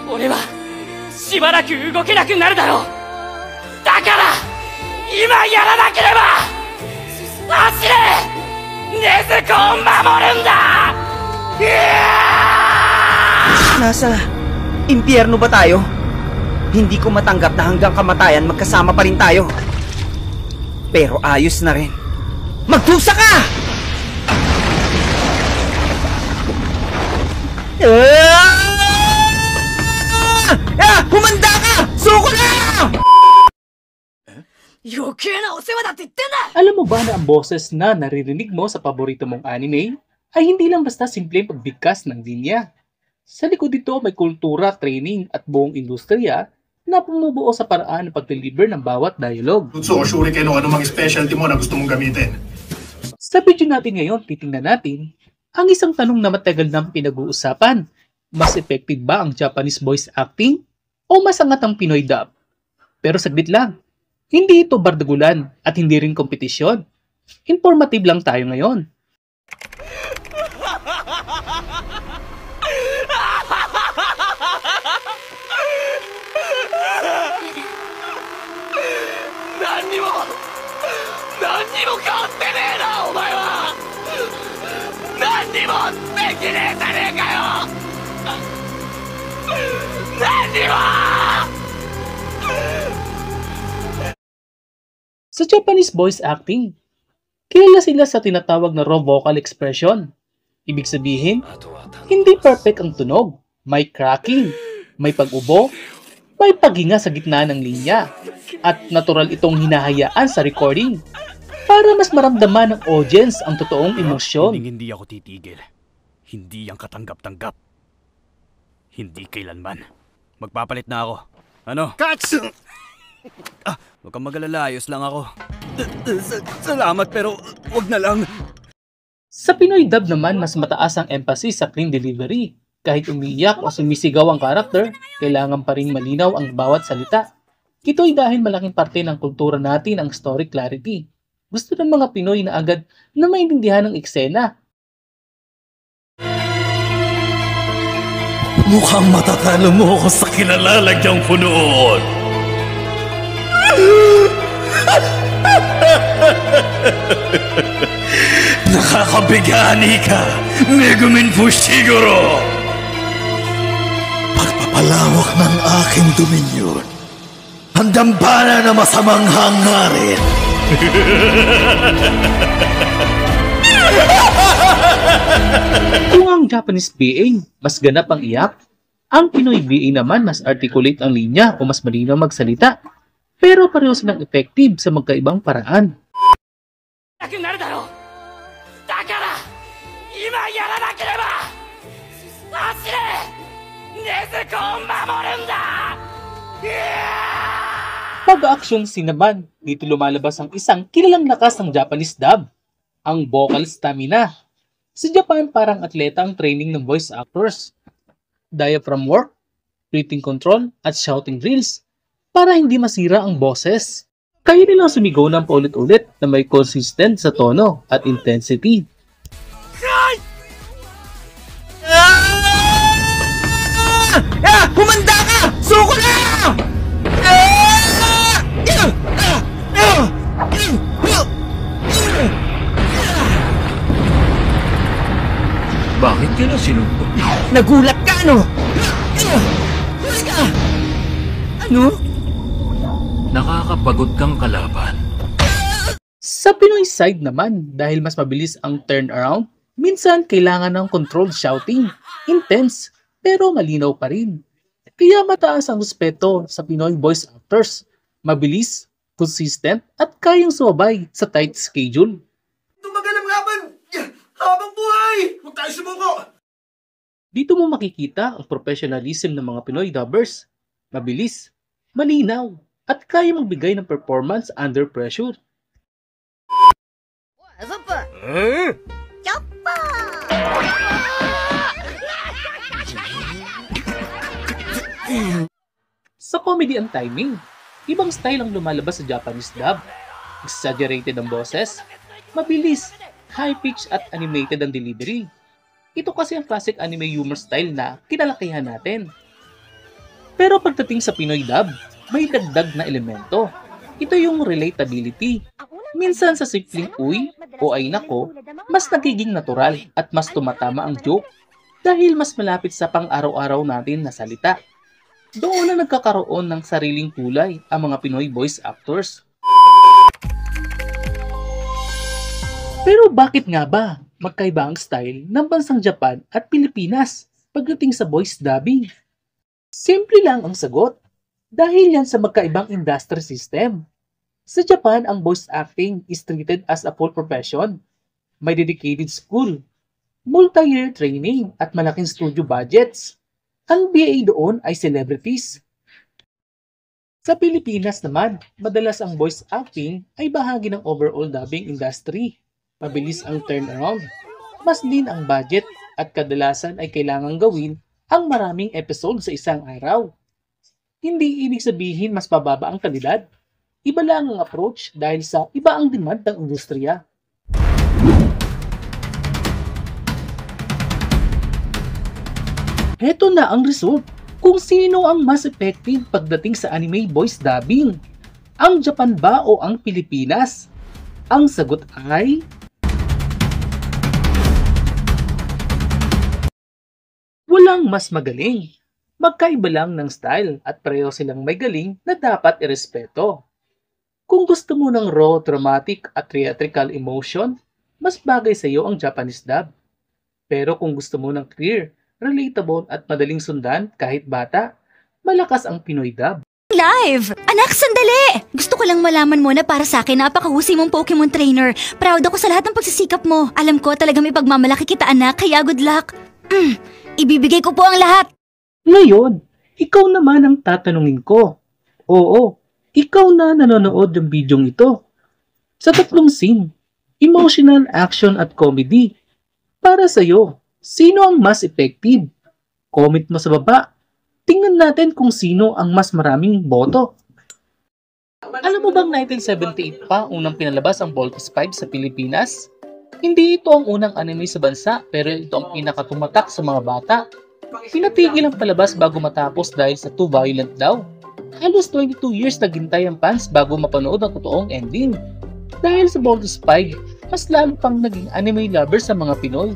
俺はしばらく動けなくなるだろう。だから今やらなければ。走れ、禰豆子を守るんだ。Nasa impyerno ba tayo? Hindi ko matanggap na hanggang kamatayan magkasama pa rin tayo. Pero ayos na rin. Magdusa ka! Humanda ka! Suko na! Alam mo ba na ang boses na naririnig mo sa paborito mong anime ay hindi lang basta simpleng pagbigkas ng linya. Sa likod dito may kultura, training at buong industriya na bumubuo sa paraan ng pag-deliver ng bawat dialogue. So, sure kayo ano mang specialty mo na gusto mong gamitin. Sa video natin ngayon, titingnan natin ang isang tanong na matagal nang pinag-uusapan. Mas effective ba ang Japanese voice acting o mas angat ang Pinoy dub? Pero saglit lang, hindi ito bardagulan at hindi rin kompetisyon. Informative lang tayo ngayon. Sa Japanese voice acting, kilala sila sa tinatawag na raw vocal expression. Ibig sabihin, hindi perfect ang tunog, may cracking, may pag-ubo, may paghinga sa gitna ng linya, at natural itong hinahayaan sa recording para mas maramdaman ng audience ang totoong emosyon. Hindi ako titigil. Hindi yang katanggap-tanggap. Hindi kailanman. Magpapalit na ako. Ano? Cuts! Huwag kang magalala, ayos lang ako. Salamat pero wag na lang. Sa Pinoy dub naman, mas mataas ang emphasis sa clean delivery. Kahit umiiyak o sumisigaw ang karakter, kailangan pa rin malinaw ang bawat salita. Ito'y dahil malaking parte ng kultura natin ang story clarity. Gusto ng mga Pinoy na agad na maintindihan ng eksena. Mukhang matatalo mo ako sa kinalalagyang punoon. Nakakabigani ka, Megumin Fushiguro! Pagpapalawak ng aking dominyon, ang dambana na masamang hangarin. Kung ang Japanese BA mas ganap ang iyak, ang Pinoy BA naman mas articulate ang linya o mas malinaw magsalita. Pero pareho silang effective sa magkaibang paraan. Pag-action scene naman, dito lumalabas ang isang kilalang lakas ng Japanese dub, ang vocal stamina. Sa Japan, parang atleta ang training ng voice actors. Diaphragm work, breathing control, at shouting drills para hindi masira ang boses. Kaya nilang sumigaw ng paulit-ulit na may consistent sa tono at intensity. Humanda ka! Suko na! Bakit ka na sinumpok? Nagulat ka, ano? Ano? Nakakapagod kang kalaban. Sa Pinoy side naman, dahil mas mabilis ang turnaround, minsan kailangan ng controlled shouting, intense, pero malinaw pa rin. Kaya mataas ang respeto sa Pinoy voice actors, mabilis, consistent, at kayang sumabay sa tight schedule. Tumagal ang laban! Habang buhay! Huwag tayo sumuko! Dito mo makikita ang professionalism ng mga Pinoy dubbers. Mabilis, malinaw, at kaya magbigay ng performance under pressure. Sa comedy and timing, ibang style ang lumalabas sa Japanese dub. Exaggerated ang boses, mabilis, high-pitch at animated ang delivery. Ito kasi ang classic anime humor style na kinalakihan natin. Pero pagdating sa Pinoy dub, may dagdag na elemento. Ito yung relatability. Minsan sa simpleng uy o ay nako, mas nagiging natural at mas tumatama ang joke dahil mas malapit sa pang-araw-araw natin na salita. Doon na nagkakaroon ng sariling kulay ang mga Pinoy voice actors. Pero bakit nga ba magkaiba ang style ng bansang Japan at Pilipinas pagdating sa voice dubbing? Simple lang ang sagot. Dahil yan sa magkaibang industry system. Sa Japan, ang voice acting is treated as a full profession. May dedicated school, multi-year training at malaking studio budgets. Ang BA doon ay celebrities. Sa Pilipinas naman, madalas ang voice acting ay bahagi ng overall dubbing industry. Mabilis ang turnaround, mas din ang budget at kadalasan ay kailangang gawin ang maraming episode sa isang araw. Hindi ibig sabihin mas bababa ang kalidad. Iba lang ang approach dahil sa iba ang demand ng industriya. Heto na ang result kung sino ang mas effective pagdating sa anime voice dubbing. Ang Japan ba o ang Pilipinas? Ang sagot ay... walang mas magaling. Magkaiba lang ng style at pareho silang may galing na dapat irespeto. Kung gusto mo ng raw, dramatic at theatrical emotion, mas bagay sa iyo ang Japanese dub. Pero kung gusto mo ng clear, relatable at madaling sundan kahit bata, malakas ang Pinoy dub. Live! Anak, sandali! Gusto ko lang malaman mo na para sa akin napakahusay mong Pokemon trainer. Proud ako sa lahat ng pagsisikap mo. Alam ko talagang may pagmamalaki kita, anak, kaya good luck. Ibibigay ko po ang lahat. Ngayon, ikaw naman ang tatanungin ko. Oo, ikaw na nanonood ng bidyong ito. Sa tatlong scene, emotional, action at comedy. Para sa'yo, sino ang mas effective? Comment mo sa baba. Tingnan natin kung sino ang mas maraming boto. Alam mo bang 1978 pa unang pinalabas ang Voltes 5 sa Pilipinas? Hindi ito ang unang anime sa bansa pero ito ang pinakatumatak sa mga bata. Pinatigil ang palabas bago matapos dahil sa too violent daw. Halos 22 years naghintay ang fans bago mapanood ang totoong ending. Dahil sa Voltes 5, mas lalo pang naging anime lover sa mga Pinoy.